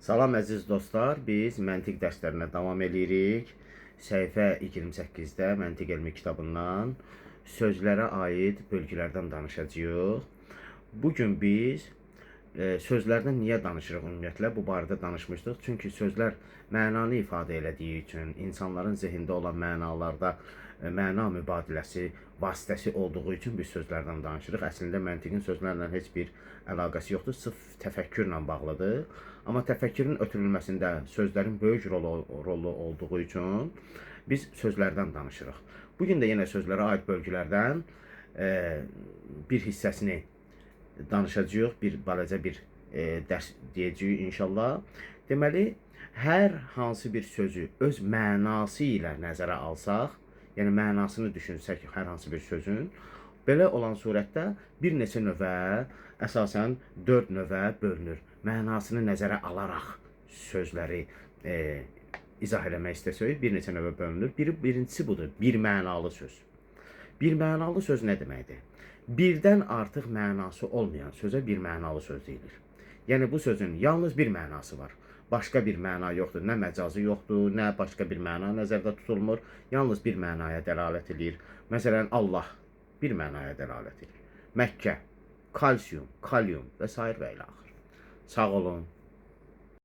Salam əziz dostlar, biz məntiq dərslərinə davam edirik. Səhifə 28-də Məntiq elmi kitabından sözlərə aid bölgülərdən danışacağıq. Bugün biz sözlərdən niyə danışırıq ümumiyyətlə? Bu barədə danışmışdıq. Çünki sözlər mənanı ifadə elədiyi üçün, insanların zihində olan mənalarda məna mübadiləsi vasitəsi olduğu üçün biz sözlərdən danışırıq. Əslində məntiqin sözlərlə heç bir əlaqəsi yoxdur, sırf təfəkkürlə bağlıdır. Amma təfəkkürün ötürülməsində sözlərin böyük rolu olduğu üçün biz sözlərdən danışırıq. Bugün də yenə sözlərə aid bölgülərdən bir hissəsini danışacağıq, bir balaca bir dərs deyəcəyik inşallah. Deməli, hər hansı bir sözü öz mənası ilə nəzərə alsaq, yəni mənasını düşünsək hər hansı bir sözün, belə olan surətdə bir neçə növə, əsasən 4 növə bölünür. Mənasını nəzərə alaraq sözləri izah eləmək istəsək, bir neçə növə bölünür. Birincisi budur, bir mənalı söz. Bir mənalı söz nə deməkdir? Birdən artıq mənası olmayan sözə bir mənalı söz deyilir. Yəni bu sözün yalnız bir mənası var. Başqa bir məna yoxdur, nə məcazı yoxdur, nə başqa bir məna nəzərdə tutulmur. Yalnız bir mənaya dəlalət edir. Məsələn, Allah bir mənaya dəlalət edir. Məkkə, kalsium, kalyum və s. və ilə axır. Sağ olun.